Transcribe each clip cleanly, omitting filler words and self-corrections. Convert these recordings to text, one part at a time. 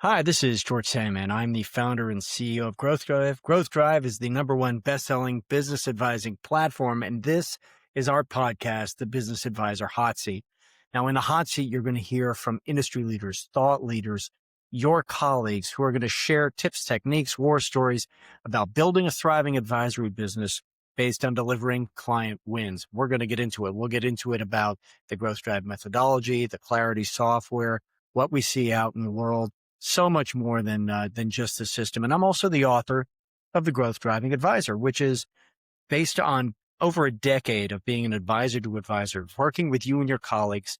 Hi, this is George Sandmann. I'm the founder and CEO of Growth Drive. Growth Drive is the number one best-selling business advising platform, and this is our podcast, the Business Advisor Hot Seat. Now, in the hot seat, you're going to hear from industry leaders, thought leaders, your colleagues who are going to share tips, techniques, war stories about building a thriving advisory business based on delivering client wins. We're going to get into it. We'll get into it about the Growth Drive methodology, the Clarity software, what we see out in the world, so much more than just the system. And I'm also the author of the Growth Driving Advisor, which is based on over a decade of being an advisor to advisor, working with you and your colleagues,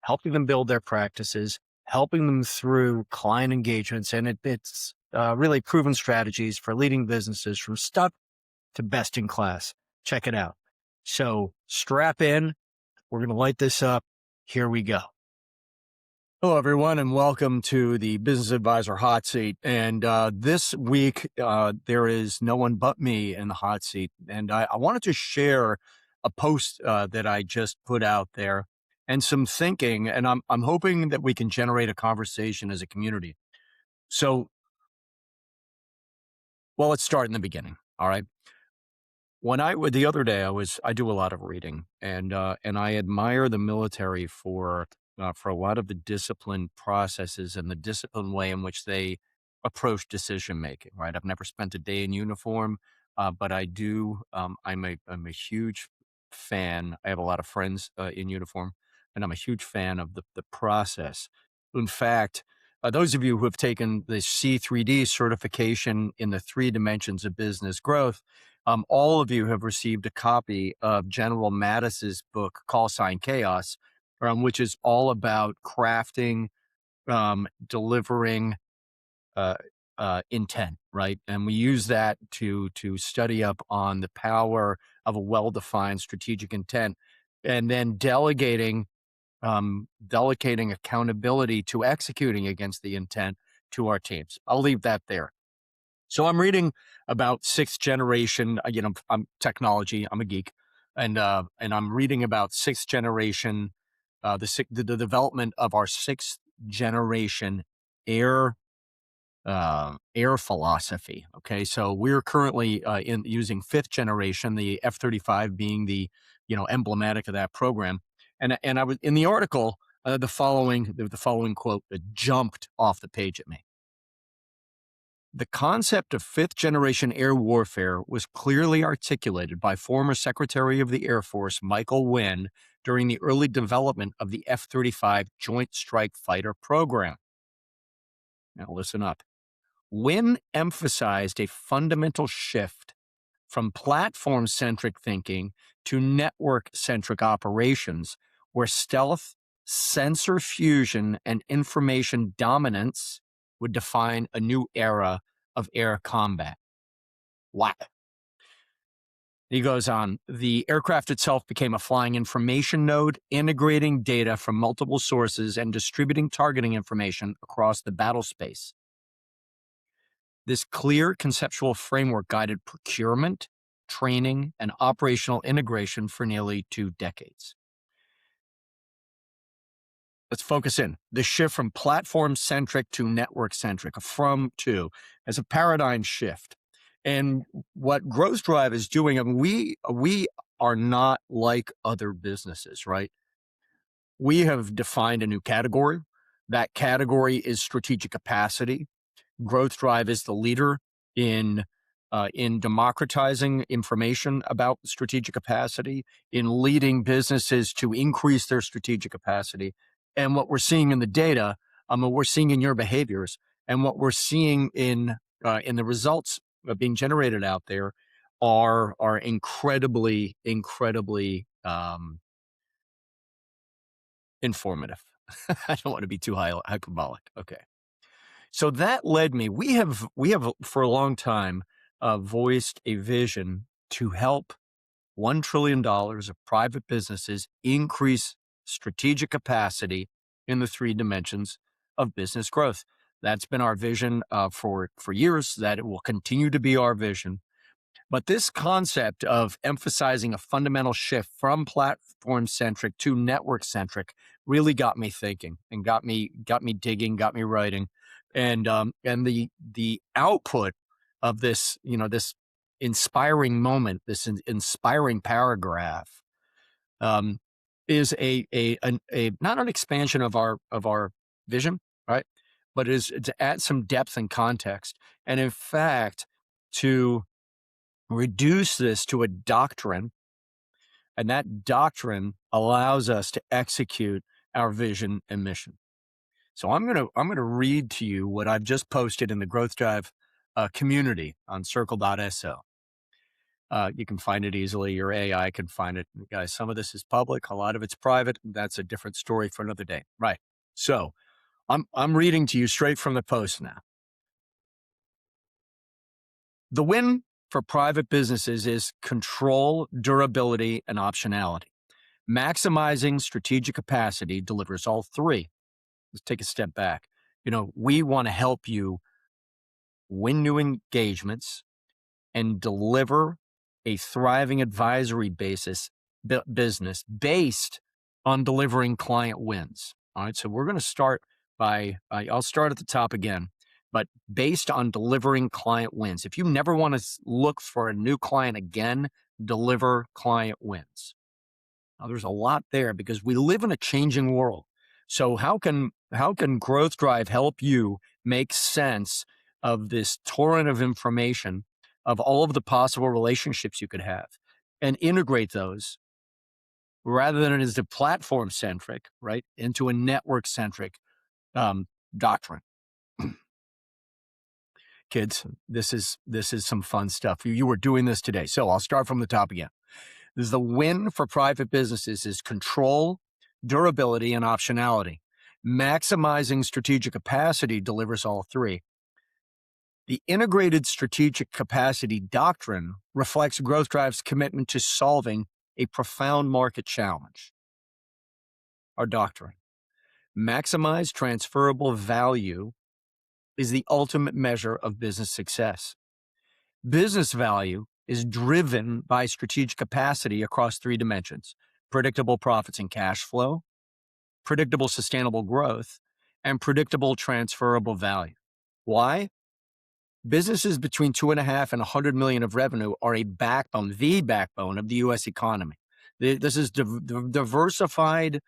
helping them build their practices, helping them through client engagements. And it's really proven strategies for leading businesses from stuck to best in class. Check it out. So strap in. We're going to light this up. Here we go. Hello, everyone, and welcome to the Business Advisor Hot Seat. And this week, there is no one but me in the hot seat. And I wanted to share a post that I just put out there and some thinking, and I'm hoping that we can generate a conversation as a community. So, well, let's start in the beginning, all right? The other day, I do a lot of reading, and I admire the military for a lot of the disciplined processes and the disciplined way in which they approach decision making. Right, I've never spent a day in uniform, but I do. I'm a huge fan. I have a lot of friends in uniform, and I'm a huge fan of the process. In fact, those of you who have taken the C3D certification in the 3 dimensions of business growth, all of you have received a copy of General Mattis's book, Call Sign Chaos, which is all about crafting, delivering intent, right? And we use that to study up on the power of a well-defined strategic intent, and then delegating accountability to executing against the intent to our teams. I'll leave that there. So I'm reading about 6th generation, I'm technology, I'm a geek, and I'm reading about 6th generation, the development of our 6th generation air philosophy. Okay, so we're currently using 5th generation, the F-35 being the emblematic of that program. And I was in the article, the following quote that jumped off the page at me. The concept of 5th generation air warfare was clearly articulated by former Secretary of the Air Force Michael Wynn during the early development of the F-35 Joint Strike Fighter program. Now listen up. Wynn emphasized a fundamental shift from platform-centric thinking to network-centric operations, where stealth, sensor fusion, and information dominance would define a new era of air combat. Wow. He goes on, the aircraft itself became a flying information node, integrating data from multiple sources and distributing targeting information across the battle space. This clear conceptual framework guided procurement, training, and operational integration for nearly 2 decades. Let's focus in. The shift from platform-centric to network-centric, from to, as a paradigm shift. And what Growth Drive is doing, I mean, we are not like other businesses, right? We have defined a new category. That category is strategic capacity. Growth Drive is the leader in democratizing information about strategic capacity, in leading businesses to increase their strategic capacity. And what we're seeing in the data, what we're seeing in your behaviors, and what we're seeing in the results being generated out there are incredibly informative. I don't want to be too hyperbolic. Okay. So that led me, we have for a long time voiced a vision to help $1 trillion of private businesses increase strategic capacity in the 3 dimensions of business growth. That's been our vision for years, that it will continue to be our vision. But this concept of emphasizing a fundamental shift from platform-centric to network-centric really got me thinking and got me digging, got me writing. And the output of this, this inspiring moment, this inspiring paragraph, um, is a not an expansion of our vision, right? But is to add some depth and context, and in fact, to reduce this to a doctrine, and that doctrine allows us to execute our vision and mission. So I'm gonna read to you what I've just posted in the Growth Drive community on circle.so. You can find it easily. Your AI can find it. Guys, some of this is public, a lot of it's private. That's a different story for another day. Right. So I'm reading to you straight from the post now. The win for private businesses is control, durability, and optionality. Maximizing strategic capacity delivers all three. Let's take a step back. We want to help you win new engagements and deliver a thriving advisory business based on delivering client wins. All right. So we're going to start I'll start at the top again, but based on delivering client wins. If you never want to look for a new client again, deliver client wins. Now, there's a lot there because we live in a changing world. So how can Growth Drive help you make sense of this torrent of information, of all of the possible relationships you could have, and integrate those rather than as the platform-centric, right, into a network-centric doctrine? Kids, this is some fun stuff. You were doing this today. So I'll start from the top again. The win for private businesses is control, durability, and optionality. Maximizing strategic capacity delivers all three. The integrated strategic capacity doctrine reflects Growth Drive's commitment to solving a profound market challenge. Our doctrine: maximize transferable value is the ultimate measure of business success. Business value is driven by strategic capacity across three dimensions: predictable profits and cash flow, predictable sustainable growth, and predictable transferable value. Why? Businesses between 2.5 and 100 million of revenue are the backbone of the U.S. economy. This is diversified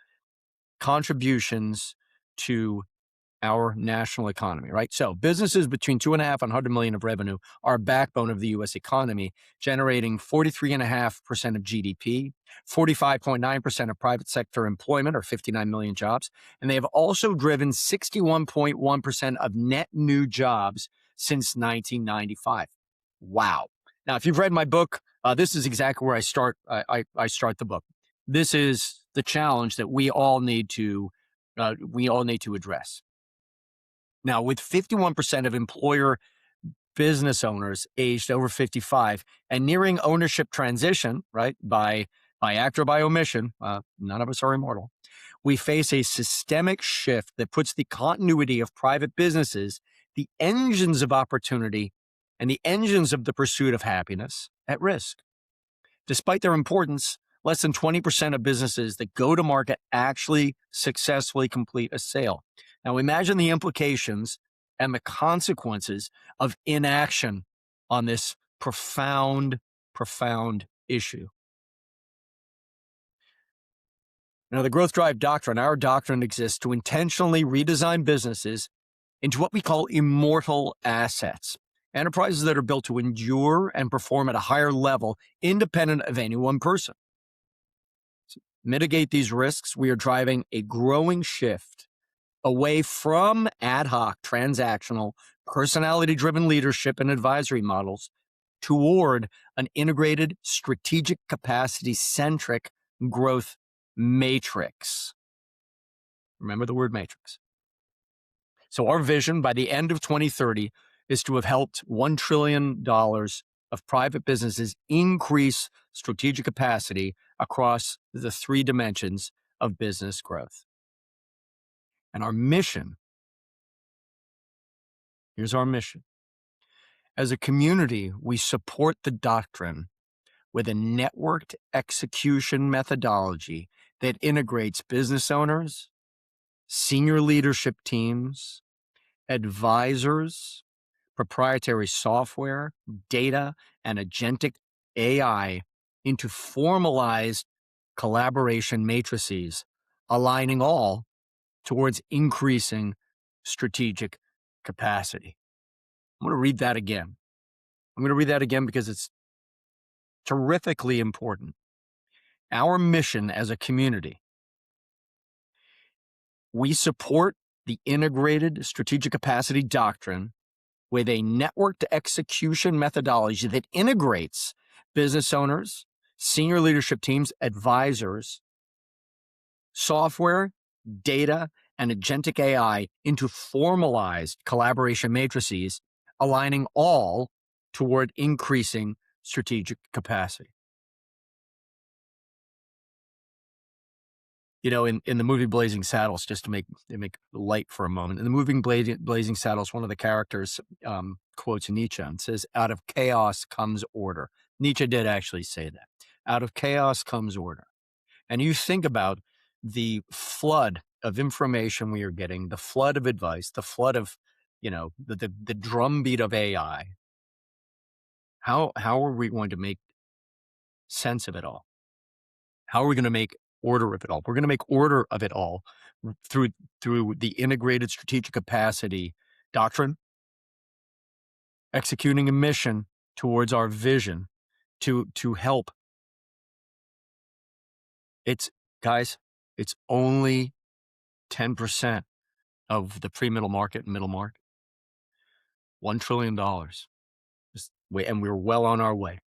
contributions to our national economy, right? So businesses between 2.5 and 100 million of revenue are a backbone of the U.S. economy, generating 43.5% of GDP, 45.9% of private sector employment, or 59 million jobs. And they have also driven 61.1% of net new jobs since 1995. Wow. Now, if you've read my book, this is exactly where I start. I start the book. This is the challenge that we all need to address. Now, with 51% of employer business owners aged over 55 and nearing ownership transition, right, by act or by omission, none of us are immortal, we face a systemic shift that puts the continuity of private businesses, the engines of opportunity, and the engines of the pursuit of happiness at risk. Despite their importance, less than 20% of businesses that go to market actually successfully complete a sale. Now imagine the implications and the consequences of inaction on this profound issue. Now, the Growth Drive doctrine, our doctrine, exists to intentionally redesign businesses into what we call immortal assets, enterprises that are built to endure and perform at a higher level, independent of any one person. To mitigate these risks, we are driving a growing shift away from ad hoc, transactional, personality-driven leadership and advisory models toward an integrated, strategic capacity-centric growth matrix. Remember the word matrix. So our vision by the end of 2030 is to have helped $1 trillion of private businesses increase strategic capacity across the three dimensions of business growth. And our mission, here's our mission. As a community, we support the doctrine with a networked execution methodology that integrates business owners, senior leadership teams, advisors, proprietary software, data, and agentic AI into formalized collaboration matrices, aligning all towards increasing strategic capacity. I'm going to read that again. I'm going to read that again because it's terrifically important. Our mission as a community, we support the integrated strategic capacity doctrine with a networked execution methodology that integrates business owners, senior leadership teams, advisors, software, data, and agentic AI into formalized collaboration matrices, aligning all toward increasing strategic capacity. You know, in the movie Blazing Saddles, just to make light for a moment, in the movie Blazing Saddles, one of the characters quotes Nietzsche and says, "Out of chaos comes order." Nietzsche did actually say that. Out of chaos comes order. And you think about the flood of information we are getting, the flood of advice, the flood of, the drumbeat of AI. How are we going to make sense of it all? How are we going to make order of it all? We're going to make order of it all through the integrated strategic capacity doctrine, executing a mission towards our vision to help. Guys, it's only 10% of the pre-middle market and middle market. $1 trillion. And we're well on our way.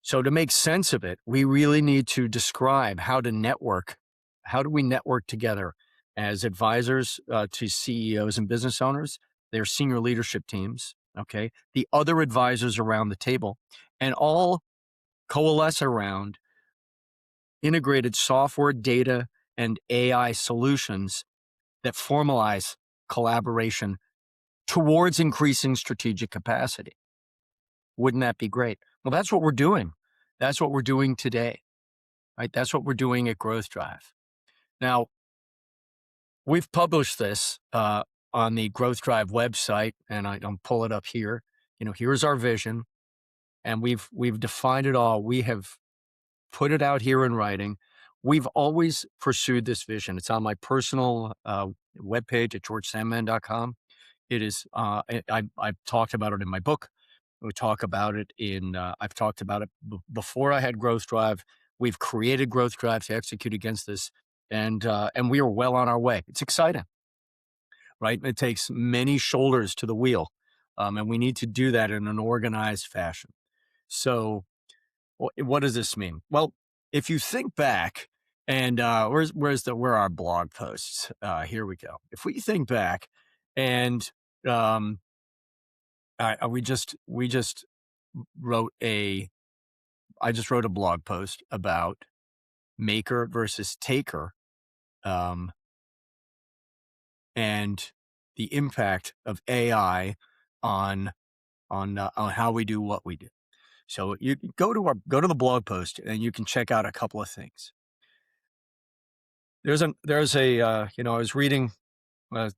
So to make sense of it, we really need to describe how to network. How do we network together as advisors to CEOs and business owners, their senior leadership teams, okay, the other advisors around the table, and all coalesce around integrated software, data, and AI solutions that formalize collaboration towards increasing strategic capacity. Wouldn't that be great? Well, that's what we're doing. That's what we're doing today, right? That's what we're doing at Growth Drive. Now, we've published this on the Growth Drive website, and I'll pull it up here. Here's our vision, and we've defined it all. We have put it out here in writing. We've always pursued this vision. It's on my personal webpage at georgesandmann.com. It is, I've talked about it in my book. We talk about it I've talked about it before I had Growth Drive. We've created Growth Drive to execute against this, and we are well on our way. It's exciting, right? It takes many shoulders to the wheel, and we need to do that in an organized fashion. So what does this mean? Well, if you think back, and where are our blog posts? Here we go. If we think back, and we just wrote I just wrote a blog post about maker versus taker, and the impact of AI on how we do what we do. So you go to the blog post and you can check out a couple of things. I was reading, I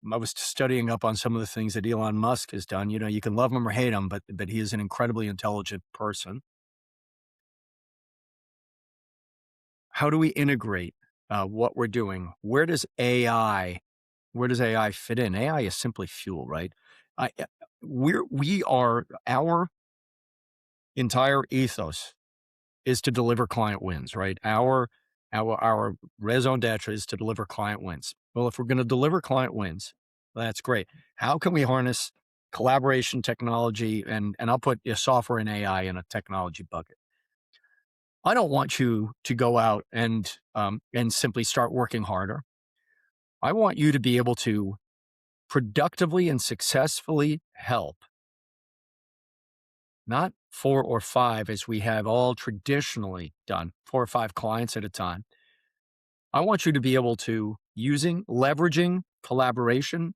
was studying up on some of the things that Elon Musk has done. You can love him or hate him, but he is an incredibly intelligent person. How do we integrate what we're doing? Where does AI fit in? AI is simply fuel, right? Our entire ethos is to deliver client wins, right? Our raison d'etre is to deliver client wins. Well, if we're going to deliver client wins, that's great. How can we harness collaboration technology, and I'll put software and AI in a technology bucket. I don't want you to go out and simply start working harder. I want you to be able to productively and successfully help, not 4 or 5 as we have all traditionally done, 4 or 5 clients at a time. I want you to be able to leveraging collaboration,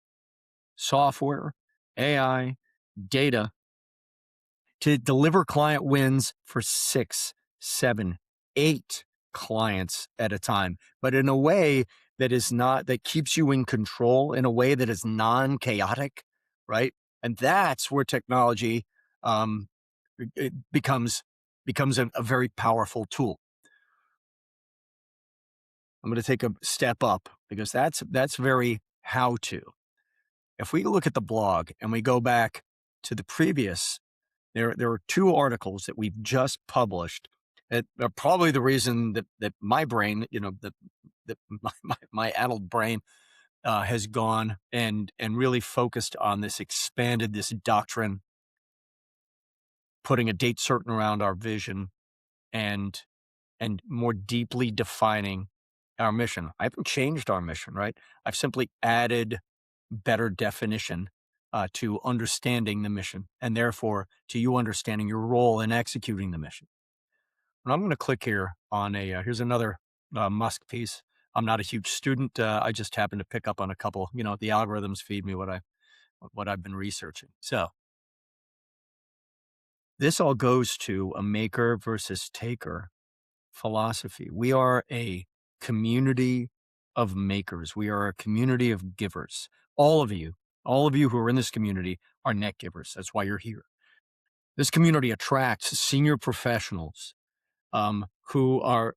software, AI, data to deliver client wins for 6, 7, 8 clients at a time, but in a way that keeps you in control in a way that is non-chaotic, right? And that's where technology um, it becomes a very powerful tool. I'm going to take a step up because that's very how to. If we look at the blog and we go back to the previous, there are two articles that we've just published that are probably the reason that my brain, that my adult brain has gone and really focused on this doctrine, putting a date certain around our vision and more deeply defining our mission. I haven't changed our mission, right? I've simply added better definition to understanding the mission, and therefore to you understanding your role in executing the mission. And I'm going to click here on here's another Musk piece. I'm not a huge student. I just happen to pick up on a couple, the algorithms feed me what I've been researching. So this all goes to a maker versus taker philosophy. We are a community of makers. We are a community of givers. All of you who are in this community are net givers. That's why you're here. This community attracts senior professionals who are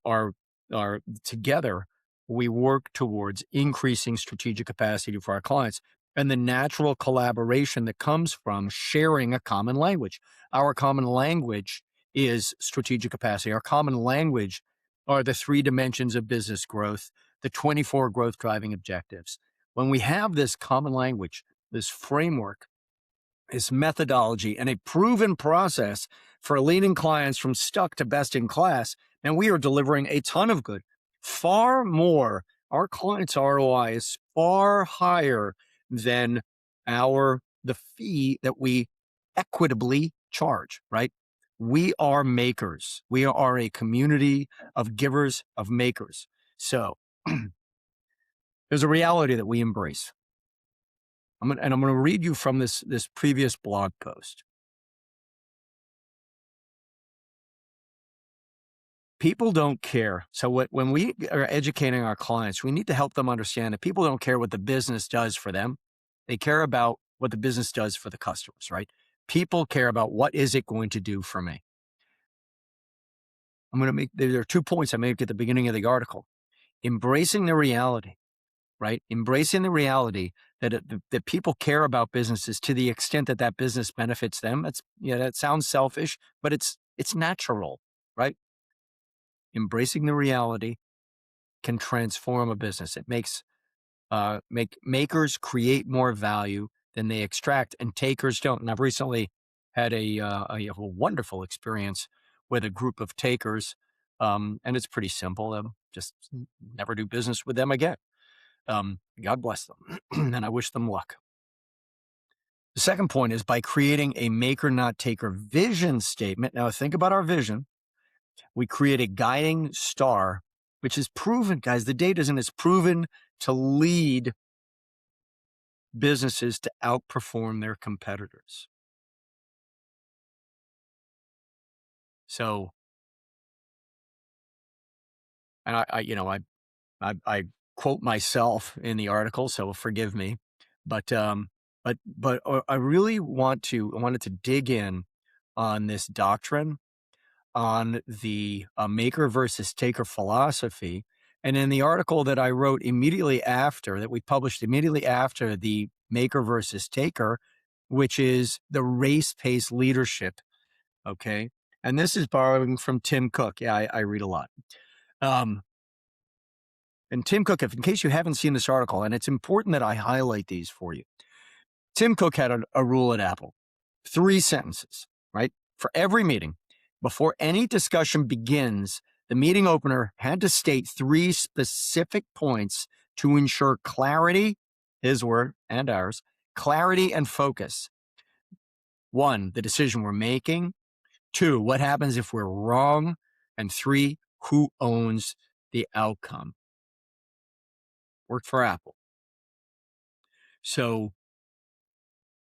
together. We work towards increasing strategic capacity for our clients and the natural collaboration that comes from sharing a common language. Our common language is strategic capacity. Our common language are the 3 dimensions of business growth, the 24 growth driving objectives. When we have this common language, this framework, this methodology, and a proven process for leading clients from stuck to best in class, and we are delivering a ton of good, far more. Our clients' ROI is far higher than the fee that we equitably charge, right? We are makers. We are a community of givers, of makers. So there's a reality that we embrace. I'm going to read you from this previous blog post. People don't care. So when we are educating our clients, we need to help them understand that people don't care what the business does for them. They care about what the business does for the customers, right? People care about what is it going to do for me. There are 2 points I made at the beginning of the article. Embracing the reality, right? Embracing the reality that people care about businesses to the extent that business benefits them. That sounds selfish, but it's natural, right? Embracing the reality can transform a business. It makes makers create more value than they extract, and takers don't. And I've recently had a wonderful experience with a group of takers, and it's pretty simple. Just never do business with them again. God bless them, and I wish them luck. The second point is by creating a maker, not taker vision statement. Now, think about our vision. We create a guiding star, which is proven, guys. The data is it's proven to lead businesses to outperform their competitors. So, and I quote myself in the article, so forgive me, but I really wanted to dig in on this doctrine, on the maker versus taker philosophy. And in the article that I wrote that we published immediately after the maker versus taker, which is the race-paced leadership. Okay. And this is borrowing from Tim Cook. Yeah, I read a lot. And Tim Cook, in case you haven't seen this article, and it's important that I highlight these for you. Tim Cook had a rule at Apple, 3 sentences, right? For every meeting, before any discussion begins, the meeting opener had to state 3 specific points to ensure clarity, his word and ours, clarity and focus. 1, the decision we're making. 2, what happens if we're wrong? And 3, who owns the outcome? Worked for Apple. So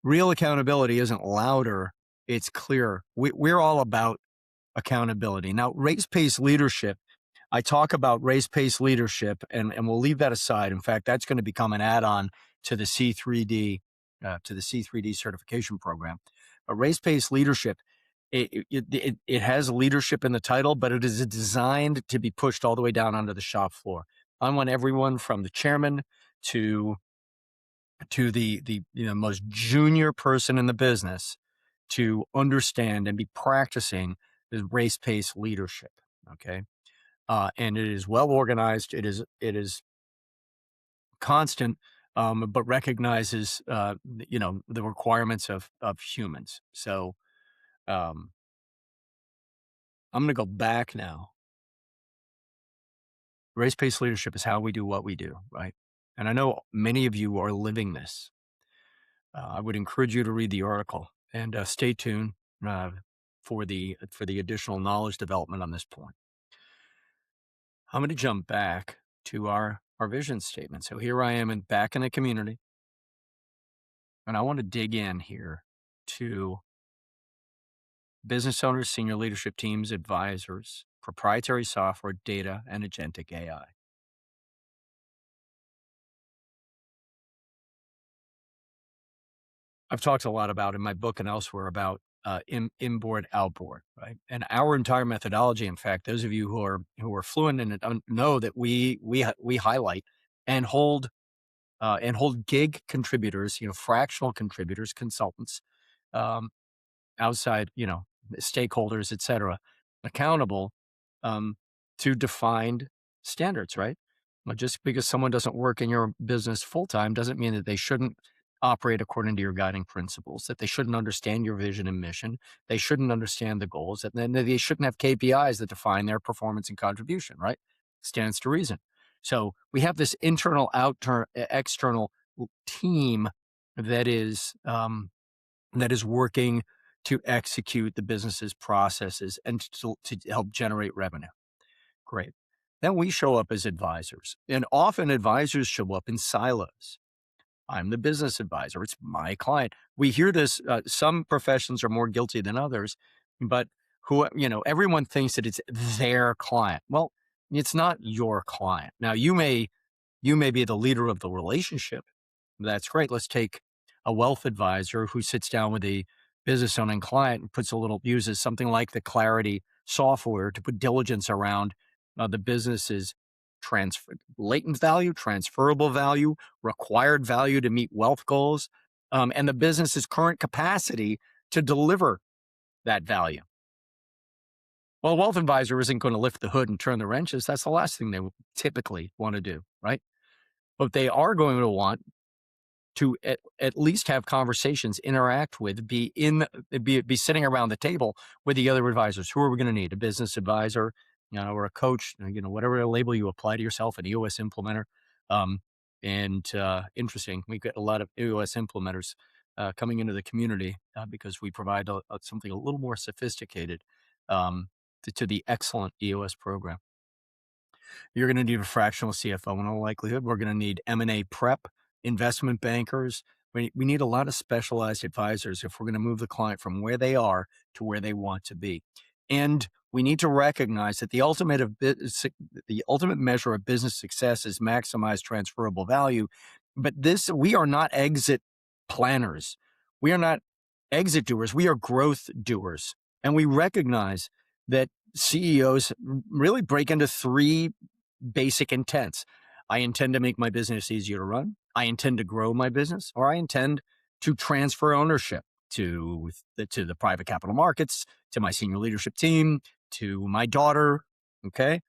real accountability isn't louder, it's clear. We're all about accountability. Now, race-paced leadership, I talk about race-paced leadership, and we'll leave that aside. In fact, that's going to become an add-on to the C3D certification program. But race-paced leadership, it has leadership in the title, but it is designed to be pushed all the way down onto the shop floor. I want everyone from the chairman to the most junior person in the business to understand and be practicing this race-paced leadership. Okay. And it is well organized. It is constant, but recognizes the requirements of humans. So um, I'm going to go back now. Race-based leadership is how we do what we do, right? And I know many of you are living this. I would encourage you to read the article and stay tuned for the additional knowledge development on this point. I'm going to jump back to our vision statement. So here I am back in the community, and I want to dig in here to business owners, senior leadership teams, advisors, proprietary software, data, and agentic AI. I've talked a lot about in my book and elsewhere about inboard, outboard, right? And our entire methodology, in fact, those of you who are fluent in it know that we highlight and hold gig contributors, fractional contributors, consultants, um, outside, stakeholders, et cetera, accountable um, to defined standards, right? Just because someone doesn't work in your business full time doesn't mean that they shouldn't operate according to your guiding principles, that they shouldn't understand your vision and mission, they shouldn't understand the goals, that then they shouldn't have KPIs that define their performance and contribution, right? Stands to reason. So we have this internal, external team that is working to execute the business's processes and to help generate revenue. Great. Then we show up as advisors, and often advisors show up in silos. I'm the business advisor. It's my client. We hear this. Some professions are more guilty than others, but everyone thinks that it's their client. Well, it's not your client. Now, you may be the leader of the relationship. That's great. Let's take a wealth advisor who sits down with a business owning client and uses something like the Clarity software to put diligence around the business's latent value, transferable value, required value to meet wealth goals, and the business's current capacity to deliver that value. Well, a wealth advisor isn't going to lift the hood and turn the wrenches. That's the last thing they typically want to do, right? But they are going to want to at least have conversations, interact with, be sitting around the table with the other advisors. Who are we going to need? A business advisor, or a coach, whatever label you apply to yourself, an EOS implementer. Interesting, we get a lot of EOS implementers coming into the community because we provide something a little more sophisticated to the excellent EOS program. You're going to need a fractional CFO in all likelihood. We're going to need M&A prep, investment bankers. We need a lot of specialized advisors if we're going to move the client from where they are to where they want to be. And we need to recognize that the ultimate measure of business success is maximize transferable value. But we are not exit planners. We are not exit doers. We are growth doers. And we recognize that CEOs really break into three basic intents. I intend to make my business easier to run. I intend to grow my business, or I intend to transfer ownership to the private capital markets, to my senior leadership team, to my daughter. Okay.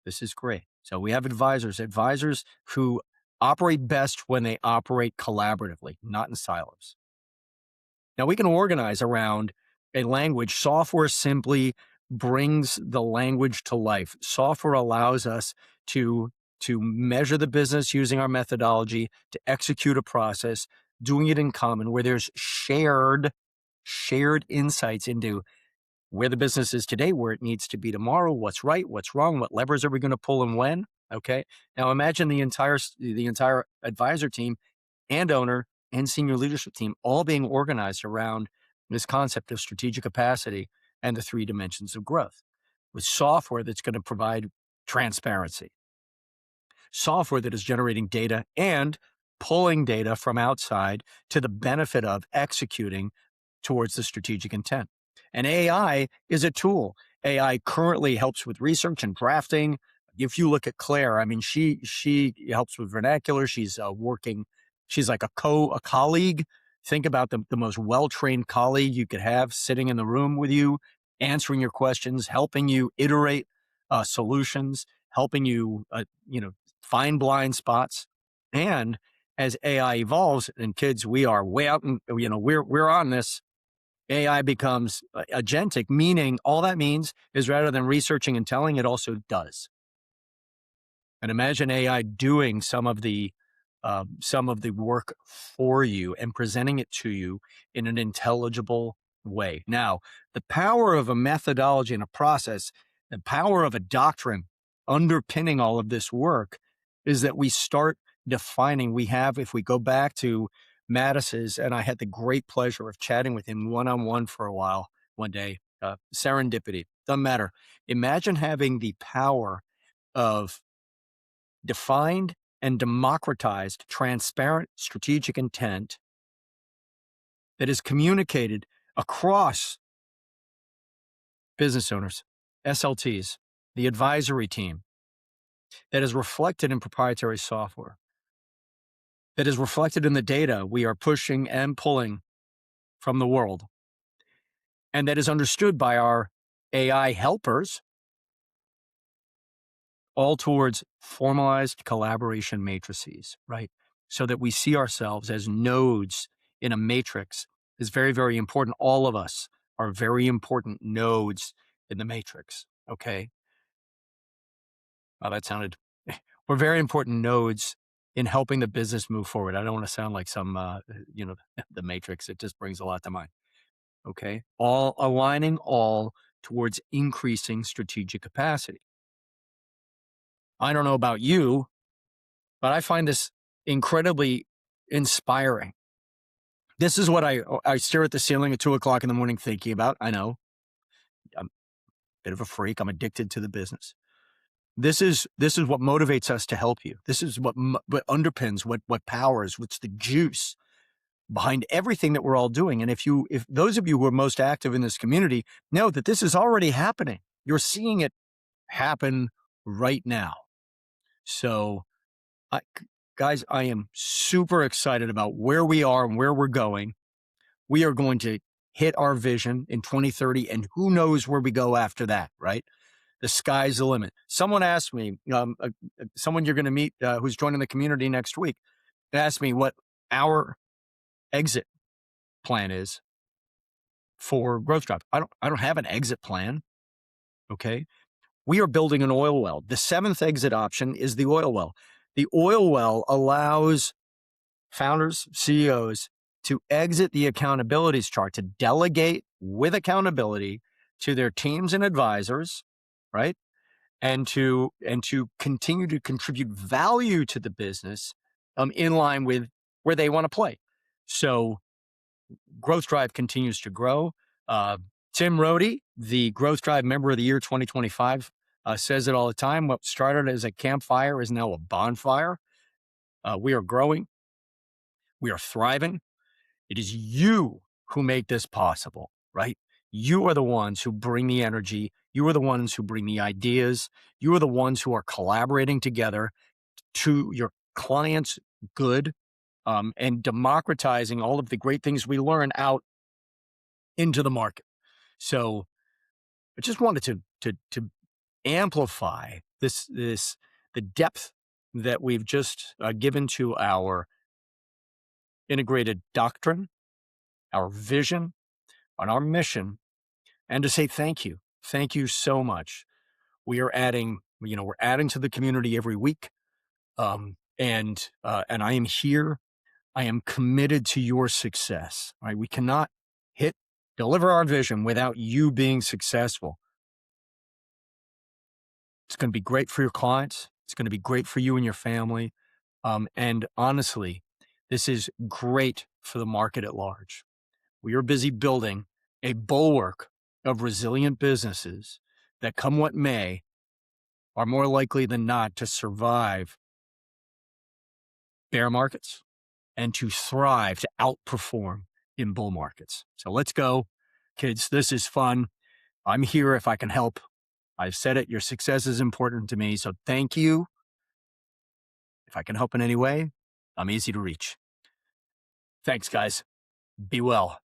This is great. So we have advisors who operate best when they operate collaboratively, not in silos. Now we can organize around a language. Software simply brings the language to life. Software allows us to measure the business using our methodology, to execute a process, doing it in common, where there's shared insights into where the business is today, where it needs to be tomorrow, what's right, what's wrong, what levers are we going to pull and when. Okay. Now imagine the entire advisor team and owner and senior leadership team all being organized around this concept of strategic capacity and the three dimensions of growth, with software that's going to provide transparency. Software that is generating data and pulling data from outside to the benefit of executing towards the strategic intent. And AI is a tool. AI currently helps with research and drafting. If you look at Claire, I mean, she helps with vernacular. She's working. She's like a colleague. Think about the most well-trained colleague you could have sitting in the room with you, answering your questions, helping you iterate solutions, helping you, find blind spots. And as AI evolves, and kids, we are way out, and we're on this. AI becomes agentic, meaning all that means is rather than researching and telling, it also does. And imagine AI doing some of the work for you and presenting it to you in an intelligible way. Now, the power of a methodology and a process, the power of a doctrine underpinning all of this work is that we start defining. If we go back to Mattis's, and I had the great pleasure of chatting with him one-on-one for a while one day, serendipity, doesn't matter. Imagine having the power of defined and democratized, transparent, strategic intent that is communicated across business owners, SLTs, the advisory team, that is reflected in proprietary software, that is reflected in the data we are pushing and pulling from the world, and that is understood by our AI helpers, all towards formalized collaboration matrices, right? So that we see ourselves as nodes in a matrix is very, very important. All of us are very important nodes in the matrix, okay? Wow, that sounded, we're very important nodes in helping the business move forward. I don't want to sound like some, the matrix. It just brings a lot to mind, okay? All aligning all towards increasing strategic capacity. I don't know about you, but I find this incredibly inspiring. This is what I stare at the ceiling at 2:00 in the morning thinking about. I know I'm a bit of a freak. I'm addicted to the business. This is what motivates us to help you. This is what underpins, what powers, what's the juice behind everything that we're all doing. And if those of you who are most active in this community know that this is already happening, you're seeing it happen right now. So, guys, I am super excited about where we are and where we're going. We are going to hit our vision in 2030, and who knows where we go after that, right? The sky's the limit. Someone asked me, someone you're going to meet who's joining the community next week, asked me what our exit plan is for Growth Drive. I don't have an exit plan, okay? We are building an oil well. The 7th exit option is the oil well. The oil well allows founders, CEOs to exit the accountabilities chart, to delegate with accountability to their teams and advisors, right? And to continue to contribute value to the business in line with where they want to play. So Growth Drive continues to grow. Tim Rohde, the Growth Drive Member of the Year 2025, says it all the time. What started as a campfire is now a bonfire. We are growing. We are thriving. It is you who make this possible, right? You are the ones who bring the energy. You are the ones who bring the ideas. You are the ones who are collaborating together to your clients' good, and democratizing all of the great things we learn out into the market. So I just wanted to amplify the depth that we've just given to our integrated doctrine, our vision, and our mission, and to say thank you. Thank you so much. We are adding, we're adding to the community every week. And I am here. I am committed to your success, right? We cannot deliver our vision without you being successful. It's going to be great for your clients. It's going to be great for you and your family. And honestly, this is great for the market at large. We are busy building a bulwark of resilient businesses that, come what may, are more likely than not to survive bear markets and to thrive, to outperform in bull markets. So let's go, kids. This is fun. I'm here if I can help. I've said it. Your success is important to me. So thank you. If I can help in any way, I'm easy to reach. Thanks, guys. Be well.